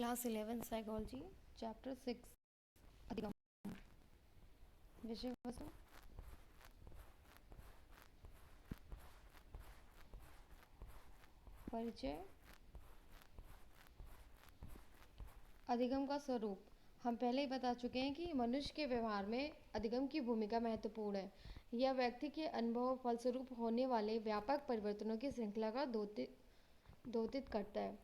Class 11 psychology chapter 6 अधिगम। विषय वस्तु परिचय। अधिगम का स्वरूप हम पहले ही बता चुके हैं कि मनुष्य के व्यवहार में अधिगम की भूमिका महत्वपूर्ण है। यह व्यक्ति के अनुभव फलस्वरूप होने वाले व्यापक परिवर्तनों की श्रृंखला का द्योतित करता है।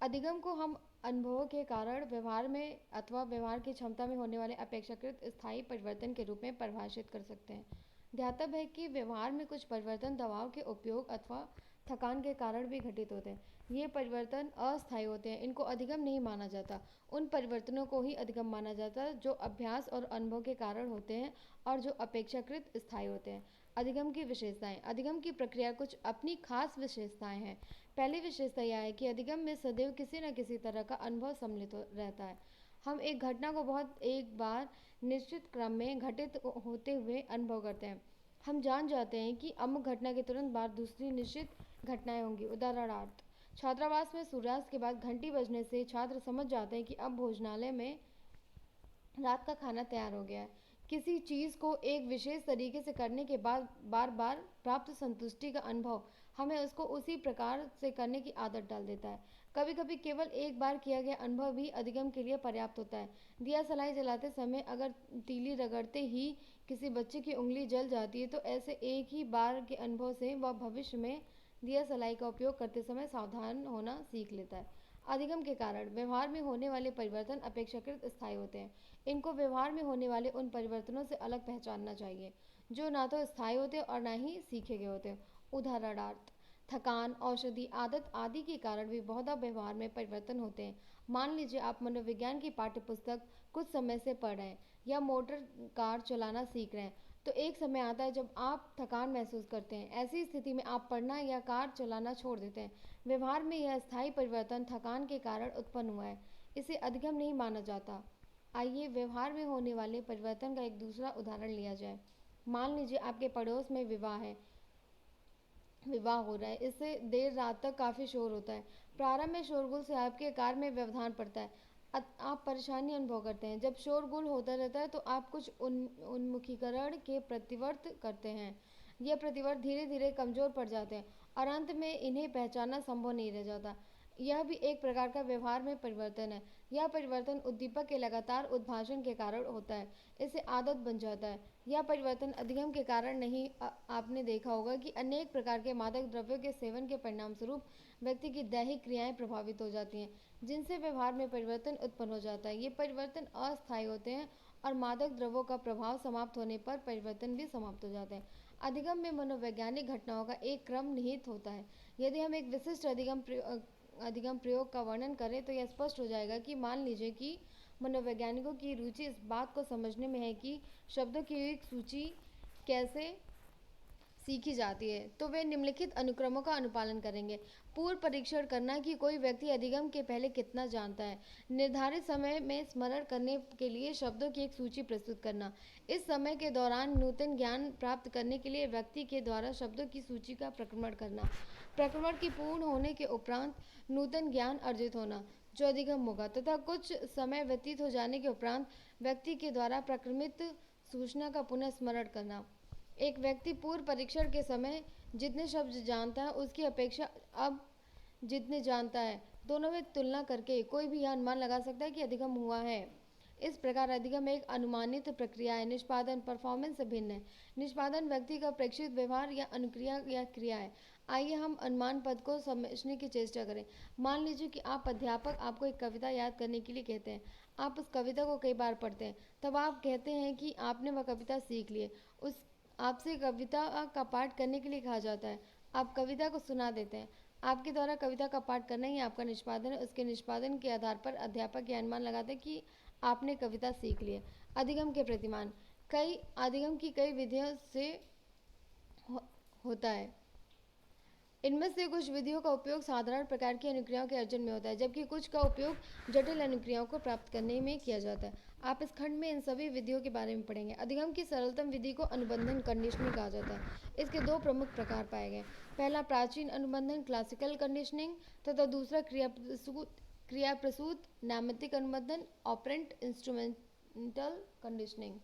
अधिगम को हम अनुभवों के कारण व्यवहार में अथवा व्यवहार की क्षमता में होने वाले अपेक्षाकृत स्थायी परिवर्तन के रूप में परिभाषित कर सकते हैं। ध्यातव्य है कि व्यवहार में कुछ परिवर्तन दबाव के उपयोग अथवा थकान के कारण भी घटित होते हैं। ये परिवर्तन अस्थायी होते हैं, इनको अधिगम नहीं माना जाता। उन परिवर्तनों को ही अधिगम माना जाता है जो अभ्यास और अनुभव के कारण होते हैं और जो अपेक्षाकृत स्थायी होते हैं। अधिगम की विशेषताएं। अधिगम की प्रक्रिया कुछ अपनी खास विशेषताएं हैं। पहली विशेषता यह है कि अधिगम में सदैव किसी न किसी तरह का अनुभव सम्मिलित रहता है। हम एक घटना को बहुत एक बार निश्चित क्रम में घटित होते हुए अनुभव करते हैं। हम जान जाते हैं कि अमुक घटना के तुरंत बाद दूसरी निश्चित घटनाएं होंगी। उदाहरणार्थ, छात्रावास में सूर्यास्त के बाद घंटी बजने से छात्र समझ जाते हैं कि अब भोजनालय में रात का खाना तैयार हो गया है। किसी चीज़ को एक विशेष तरीके से करने के बाद बार बार प्राप्त संतुष्टि का अनुभव हमें उसको उसी प्रकार से करने की आदत डाल देता है। कभी कभी केवल एक बार किया गया अनुभव भी अधिगम के लिए पर्याप्त होता है। दिया सलाई जलाते समय अगर तीली रगड़ते ही किसी बच्चे की उंगली जल जाती है तो ऐसे एक ही बार के अनुभव से वह भविष्य में दिया सलाई का उपयोग करते समय सावधान होना सीख लेता है। अधिगम के कारण व्यवहार में होने वाले परिवर्तन अपेक्षाकृत स्थायी होते हैं। इनको व्यवहार में होने वाले उन परिवर्तनों से अलग पहचानना चाहिए जो ना तो स्थायी होते और ना ही सीखे गए होते। उदाहरणार्थ, थकान, औषधि, आदत आदि के कारण भी बहुधा व्यवहार में परिवर्तन होते हैं। मान लीजिए आप मनोविज्ञान की पाठ्यपुस्तक कुछ समय से पढ़ रहे हैं या मोटर कार चलाना सीख रहे हैं, तो एक समय आता है जब आप थकान महसूस करते हैं। ऐसी स्थिति में आप पढ़ना या कार चलाना छोड़ देते हैं। व्यवहार में यह स्थायी परिवर्तन थकान के कारण उत्पन्न हुआ है, इसे अधिगम नहीं माना जाता। आइए व्यवहार में होने वाले परिवर्तन का एक दूसरा उदाहरण लिया जाए। मान लीजिए आपके पड़ोस में विवाह हो रहा है। इससे देर रात तक काफ़ी शोर होता है। प्रारंभ में शोरगुल से आपके कार्य में व्यवधान पड़ता है। आप परेशानी अनुभव करते हैं। जब शोरगुल होता रहता है तो आप कुछ उन्मुखीकरण के प्रतिवर्त करते हैं। यह प्रतिवर्त धीरे धीरे कमज़ोर पड़ जाते हैं और अंत में इन्हें पहचानना संभव नहीं रह जाता। यह भी एक प्रकार का व्यवहार में परिवर्तन है। यह परिवर्तन उद्दीपक के लगातार उद्भाषण के कारण होता है। इससे आदत बन जाता है। यह परिवर्तन अधिगम के कारण नहीं। आपने देखा होगा कि अनेक प्रकार के मादक द्रव्यों के सेवन के परिणाम स्वरूप व्यक्ति की दैहिक क्रियाएं प्रभावित हो जाती हैं, जिनसे व्यवहार में परिवर्तन उत्पन्न हो जाता है। ये परिवर्तन अस्थायी होते हैं और मादक द्रव्यों का प्रभाव समाप्त होने पर परिवर्तन भी समाप्त हो जाते हैं। अधिगम में मनोवैज्ञानिक घटनाओं का एक क्रम निहित होता है। यदि हम एक विशिष्ट अधिगम प्रयोग का वर्णन करें तो यह स्पष्ट हो जाएगा कि मान लीजिए कि मनोवैज्ञानिकों की रुचि इस बात को समझने में है कि शब्दों की एक सूची कैसे सीखी जाती है, तो वे निम्नलिखित अनुक्रमों का अनुपालन करेंगे। पूर्व परीक्षण करना कि कोई व्यक्ति अधिगम के पहले कितना जानता है। निर्धारित समय में स्मरण करने के लिए शब्दों की एक सूची प्रस्तुत करना। इस समय के दौरान नूतन ज्ञान प्राप्त करने के लिए व्यक्ति के द्वारा शब्दों की सूची का प्रक्रमण करना। प्रक्रमण की पूर्ण होने के उपरांत नूतन ज्ञान अर्जित होना जो अधिगम होगा, तथा कुछ समय व्यतीत हो जाने के उपरांत व्यक्ति के द्वारा प्रक्रमित सूचना का पुनः स्मरण करना। एक व्यक्ति पूर्व परीक्षण के समय जितने शब्द जानता है उसकी अपेक्षा अब जितने जानता है, दोनों में तुलना करके कोई भी यह अनुमान लगा सकता है कि अधिगम हुआ है। इस प्रकार अधिगम एक अनुमानित प्रक्रिया है। निष्पादन परफॉर्मेंस से भिन्न है। निष्पादन व्यक्ति का प्रेक्षित व्यवहार या अनुक्रिया या क्रिया है। आइए हम अनुमान पद को समझने की चेष्टा करें। मान लीजिए कि आप अध्यापक आपको एक कविता याद करने के लिए कहते हैं। आप उस कविता को कई बार पढ़ते हैं, तब आप कहते हैं कि आपने वह कविता सीख ली है। उस आपसे कविता का पाठ करने के लिए कहा जाता है। आप कविता को सुना देते हैं। आपके द्वारा कविता का पाठ करना ही आपका निष्पादन है। उसके निष्पादन के आधार पर अध्यापक यह अनुमान लगाते हैं कि आपने कविता सीख ली है। अधिगम के प्रतिमान। अधिगम की कई विधियों से होता है। इनमें से कुछ विधियों का उपयोग साधारण प्रकार की अनुक्रियाओं के अर्जन में होता है, जबकि कुछ का उपयोग जटिल अनुक्रियाओं को प्राप्त करने में किया जाता है। आप इस खंड में इन सभी विधियों के बारे में पढ़ेंगे। अधिगम की सरलतम विधि को अनुबंधन कंडीशनिंग कहा जाता है। इसके दो प्रमुख प्रकार पाए गए। पहला प्राचीन अनुबंधन क्लासिकल कंडीशनिंग तथा दूसरा क्रिया प्रसूत, नैमित्तिक अनुबंधन, ऑपरेंट इंस्ट्रूमेंटल कंडीशनिंग।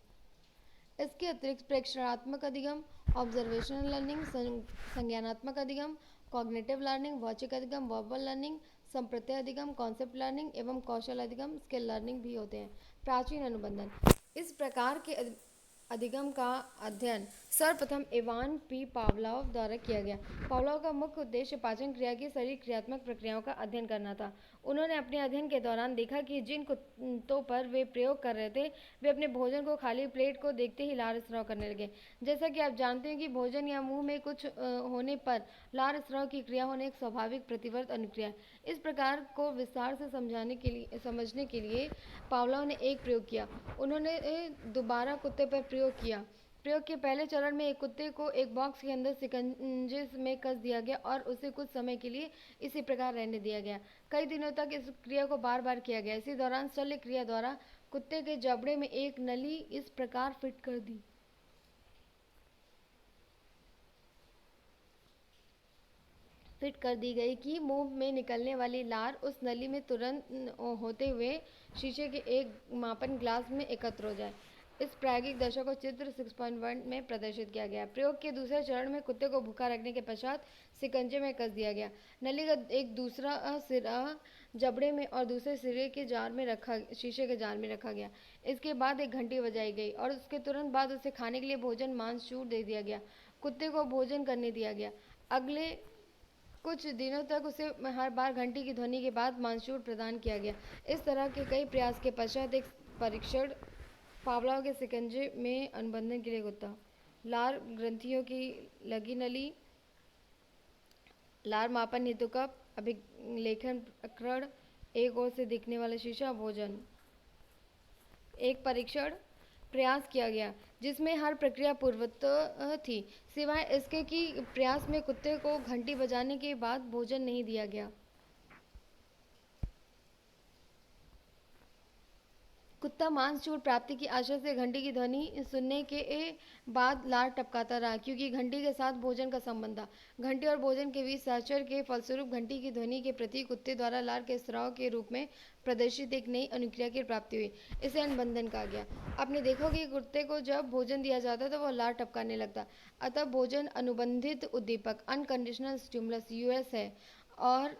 इसके अतिरिक्त प्रेक्षणात्मक अधिगम, ऑब्जर्वेशनल लर्निंग, संज्ञानात्मक अधिगम, कॉग्निटिव लर्निंग, वाचिक अधिगम, वर्बल लर्निंग, संप्रत्यय अधिगम, कॉन्सेप्ट लर्निंग एवं कौशल अधिगम, स्किल लर्निंग भी होते हैं। प्राचीन अनुबंधन। इस प्रकार के अधिगम का अध्ययन सर्वप्रथम इवान पी पावलोव द्वारा किया गया। पावलोव का मुख्य उद्देश्य पाचन क्रिया की शरीर क्रियात्मक प्रक्रियाओं का अध्ययन करना था। उन्होंने अपने अध्ययन के दौरान देखा कि जिन कुत्तों पर वे प्रयोग कर रहे थे वे अपने भोजन को खाली प्लेट को देखते ही लार स्राव करने लगे। जैसा कि आप जानते हैं कि भोजन या मुंह में कुछ होने पर लार स्राव की क्रिया होने एक स्वाभाविक प्रतिवर्त अनुक्रिया है। इस प्रकार को विस्तार से समझने के लिए पावलोव ने एक प्रयोग किया। उन्होंने दोबारा कुत्ते पर प्रयोग किया। प्रयोग के पहले चरण में एक कुत्ते को एक बॉक्स के अंदर शिकंजे में कस दिया गया और उसे कुछ समय के लिए इसी प्रकार रहने दिया गया। कई दिनों तक इस क्रिया को बार बार किया गया। इसी दौरान शल्य क्रिया द्वारा कुत्ते के जबड़े में एक नली इस प्रकार फिट कर दी गई कि मुंह में निकलने वाली लार उस नली में तुरंत होते हुए शीशे के एक मापन ग्लास में एकत्र हो जाए। इस प्रायोगिक दशा को चित्र 6.1 में प्रदर्शित किया गया। प्रयोग के दूसरे चरण में कुत्ते को भूखा रखने के पश्चात शिकंजे में कस दिया गया। नली का एक दूसरा सिरा जबड़े में और दूसरे सिरे के शीशे के जार में रखा गया। इसके बाद एक घंटी बजाई गई और उसके तुरंत बाद उसे खाने के लिए भोजन मांस चूर दे दिया गया। कुत्ते को भोजन करने दिया गया। अगले कुछ दिनों तक उसे हर बार घंटी की ध्वनि के बाद मांसचूर प्रदान किया गया। इस तरह के कई प्रयास के पश्चात एक परीक्षण पावलोव के शिकंजे में अनुबंधन के लिए कुत्ता, लार ग्रंथियों की लगी नली, लार मापन हेतु कप, अभिलेखन प्रकरण, एक ओर से दिखने वाला शीशा, भोजन। एक परीक्षण प्रयास किया गया जिसमें हर प्रक्रिया पूर्ववत थी सिवाय इसके कि प्रयास में कुत्ते को घंटी बजाने के बाद भोजन नहीं दिया गया। कुत्ता मांसचूर प्राप्ति की आशा से घंटी की ध्वनि सुनने के बाद लार टपकाता रहा क्योंकि घंटी के साथ भोजन का संबंध था। घंटी और भोजन के बीच सहचर्य के फलस्वरूप घंटी की ध्वनि के प्रति कुत्ते द्वारा लार के स्राव के रूप में प्रदर्शित एक नई अनुक्रिया की प्राप्ति हुई। इसे अनुबंधन कहा गया। आपने देखा कि कुत्ते को जब भोजन दिया जाता तो वह लार टपकाने लगता। अतः भोजन अनुबंधित उद्दीपक अनकंडीशनल स्टिमुलस यूएस है और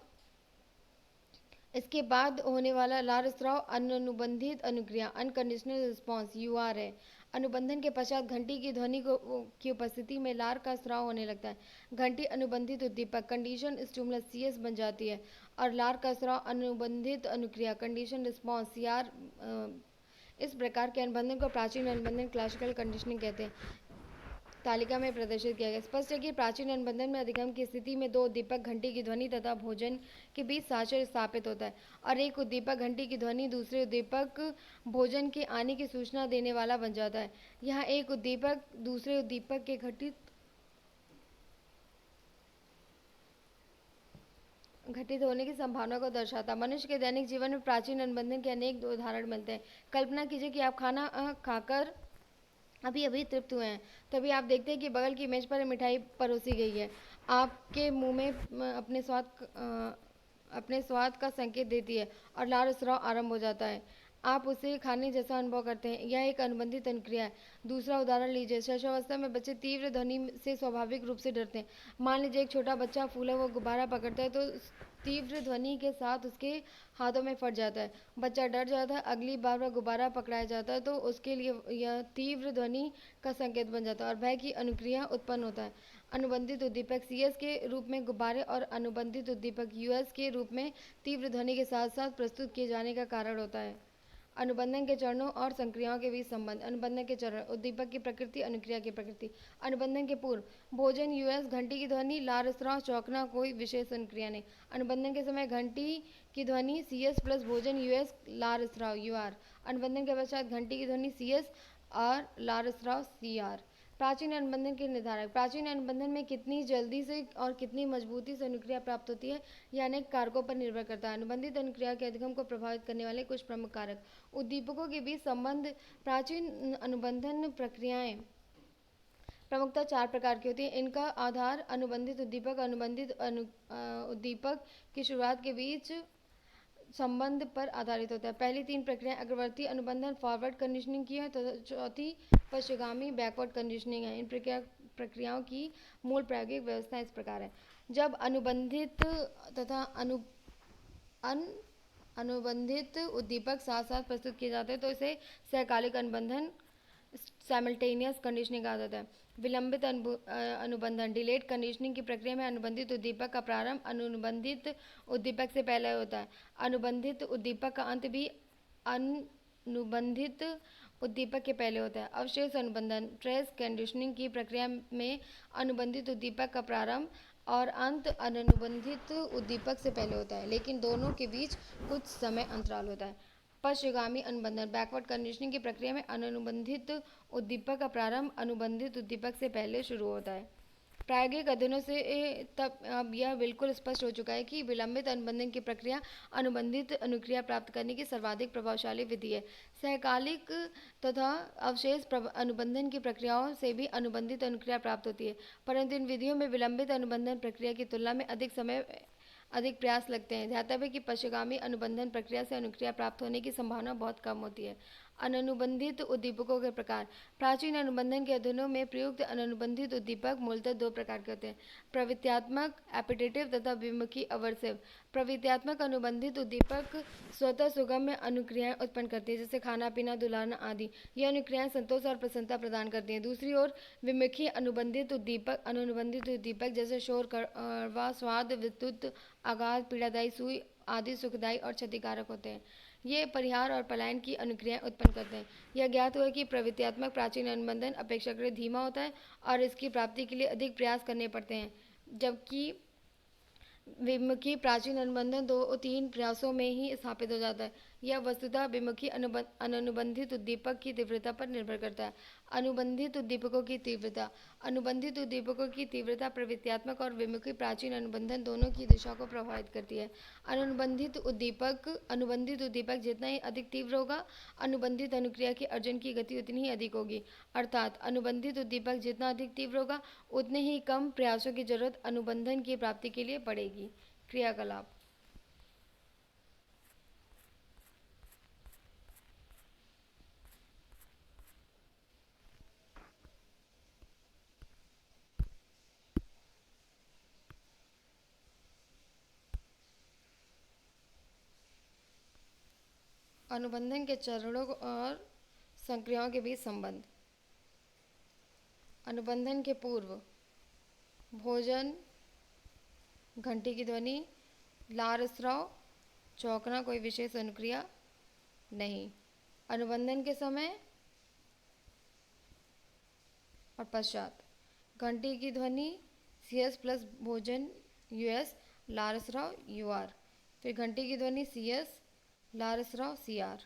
इसके बाद होने वाला लार स्राव अनुबंधित अनुक्रिया अनकंडीशनल रिस्पॉन्स यूआर है। अनुबंधन के पश्चात घंटी की ध्वनि की उपस्थिति में लार का स्राव होने लगता है। घंटी अनुबंधित उद्दीपक कंडीशन स्टिमुलस सीएस बन जाती है और लार का स्राव अनुबंधित अनुक्रिया कंडीशन रिस्पॉन्स सीआर। इस प्रकार के अनुबंधन को प्राचीन अनुबंधन क्लासिकल कंडीशनिंग कहते हैं। तालिका में प्रदर्शित किया गया। स्पष्ट है कि प्राचीन अनुबंधन में अधिगम की स्थिति में दो उद्दीपक घंटी की ध्वनि तथा भोजन के बीच साचर स्थापित होता है और एक उद्दीपक घंटी की ध्वनि दूसरे उद्दीपक भोजन के आने की सूचना देने वाला बन जाता है। यहाँ एक उद्दीपक दूसरे उद्दीपक के घटित होने की संभावना को दर्शाता। मनुष्य के दैनिक जीवन में प्राचीन अनुबंधन के अनेक उदाहरण मिलते हैं। कल्पना कीजिए कि आप खाना खाकर अभी अभी तृप्त हुए हैं, तभी आप देखते हैं कि बगल की मेज पर मिठाई परोसी गई है। आपके मुंह में अपने स्वाद का संकेत देती है और लार स्राव आरंभ हो जाता है। आप उसे खाने जैसा अनुभव करते हैं। यह एक अनुबंधित अनुक्रिया है। दूसरा उदाहरण लीजिए। शैशवावस्था में बच्चे तीव्र ध्वनि से स्वाभाविक रूप से डरते हैं। मान लीजिए एक छोटा बच्चा फूला हुआ गुब्बारा पकड़ता है तो तीव्र ध्वनि के साथ उसके हाथों में फट जाता है। बच्चा डर जाता है। अगली बार वह गुब्बारा पकड़ाया जाता है तो उसके लिए यह तीव्र ध्वनि का संकेत बन जाता है और भय की अनुक्रिया उत्पन्न होता है। अनुबंधित उद्दीपक सीएस के रूप में गुब्बारे और अनुबंधित उद्दीपक यूएस के रूप में तीव्र ध्वनि के साथ साथ प्रस्तुत किए जाने का कारण होता है। अनुबंधन के चरणों और संक्रियाओं के बीच संबंध। अनुबंधन के चरण, उद्दीपक की प्रकृति, अनुक्रिया की प्रकृति। अनुबंधन के पूर्व भोजन यूएस, घंटी की ध्वनि, लार स्राव, चौंकना, कोई विशेष अनुक्रिया नहीं। अनुबंधन के समय घंटी की ध्वनि सीएस प्लस भोजन यूएस, लार स्राव यूआर। अनुबंधन के पश्चात घंटी की ध्वनि सीएस और लार स्राव सीआर। प्राचीन अनुबंधन के निर्धारक। प्राचीन अनुबंधन में कितनी जल्दी से और कितनी मजबूती से अनुक्रिया प्राप्त होती है यह अनेक कारकों पर निर्भर करता है। अनुबंधित अनुक्रिया के अधिगम को प्रभावित करने वाले कुछ प्रमुख कारक। उद्दीपकों के बीच संबंध। प्राचीन अनुबंधन प्रक्रियाएं प्रमुखतः 4 प्रकार की होती है। इनका आधार अनुबंधित उद्दीपक, अनुबंधित उद्दीपक की शुरुआत के बीच संबंध पर आधारित होता है। पहली तीन प्रक्रियाएं अग्रवर्ती अनुबंधन फॉरवर्ड कंडीशनिंग की है, तो चौथी पश्चिगामी बैकवर्ड कंडीशनिंग है। इन प्रक्रियाओं की मूल प्रायोगिक व्यवस्था इस प्रकार है। जब अनुबंधित तथा अनुबंधित उद्दीपक साथ साथ प्रस्तुत किए जाते हैं तो इसे सहकालिक अनुबंधन साइमल्टेनियस कंडीशनिंग कहा जाता है। विलंबित अनुबंधन डिलेड कंडीशनिंग की प्रक्रिया में अनुबंधित उद्दीपक का प्रारंभ अनुबंधित उद्दीपक से पहले होता है। अनुबंधित उद्दीपक का अंत भी अनुबंधित उद्दीपक के पहले होता है। अवशेष अनुबंधन ट्रेस कंडीशनिंग की प्रक्रिया में अनुबंधित उद्दीपक का प्रारंभ और अंत अनुबंधित उद्दीपक से पहले होता है, लेकिन दोनों के बीच कुछ समय अंतराल होता है। पश्चिगामी अनुबंधन बैकवर्ड कंडीशनिंग की प्रक्रिया में अनुबंधित उद्दीपक का प्रारंभ अनुबंधित उद्दीपक से पहले शुरू होता है। प्रायोगिक अध्ययनों से तब अब यह बिल्कुल स्पष्ट हो चुका है कि विलंबित अनुबंधन की प्रक्रिया अनुबंधित अनुक्रिया प्राप्त करने की सर्वाधिक प्रभावशाली विधि है। सहकालिक तथा अवशेष अनुबंधन की प्रक्रियाओं से भी अनुबंधित अनुक्रिया प्राप्त होती है, परंतु इन विधियों में विलंबित अनुबंधन प्रक्रिया की तुलना में अधिक प्रयास लगते हैं। ध्यातव्य कि पश्चिगामी अनुबंधन प्रक्रिया से अनुक्रिया प्राप्त होने की संभावना बहुत कम होती है। अनुबंधित उद्दीपकों के प्रकार प्राचीन अनुबंधन के अध्ययनों में प्रयुक्त अनुबंधित उद्दीपक मूलतः दो प्रकार के होते हैं, प्रवृत्त्यात्मक एपिडेटिव तथा विमुखी अवर्सिव। प्रवृत्त्यात्मक अनुबंधित उद्दीपक स्वतः सुगम्य अनुक्रियाएं उत्पन्न करती है, जैसे खाना पीना दुलाना आदि। ये अनुक्रियाएं संतोष और प्रसन्नता प्रदान करती हैं। दूसरी ओर विमुखी अनुबंधित उद्दीपक जैसे शोर, कड़वा स्वाद, विद्युत आघात, पीड़ादायी सुई आदि सुखदायी और क्षतिकारक होते हैं। ये परिहार और पलायन की अनुक्रियाएं उत्पन्न करते हैं। यह ज्ञात हुआ कि प्रवृत्त्यात्मक प्राचीन अनुबंधन अपेक्षाकृत धीमा होता है और इसकी प्राप्ति के लिए अधिक प्रयास करने पड़ते हैं, जबकि विमुखी प्राचीन अनुबंधन 2-3 प्रयासों में ही स्थापित हो जाता है। यह वस्तुतः विमुखी अनुबंधित उद्दीपक की तीव्रता पर निर्भर करता है। अनुबंधित उद्दीपकों की तीव्रता अनुबंधित उद्दीपकों की तीव्रता प्रवृत्त्यात्मक और विमुखी प्राचीन अनुबंधन दोनों की दिशा को प्रभावित करती है। अनुबंधित उद्दीपक जितना ही अधिक तीव्र होगा, अनुबंधित अनुक्रिया की अर्जन की गति उतनी ही अधिक होगी। अर्थात अनुबंधित उद्दीपक जितना अधिक तीव्र होगा, उतने ही कम प्रयासों की जरूरत अनुबंधन की प्राप्ति के लिए पड़ेगी। क्रियाकलाप अनुबंधन के चरणों और संक्रियाओं के बीच संबंध। अनुबंधन के पूर्व भोजन, घंटी की ध्वनि, लार स्राव, चौंकना कोई विशेष अनुक्रिया नहीं। अनुबंधन के समय और पश्चात घंटी की ध्वनि CS प्लस भोजन US, लार स्राव UR। फिर घंटी की ध्वनि CS, लार स्राव CR।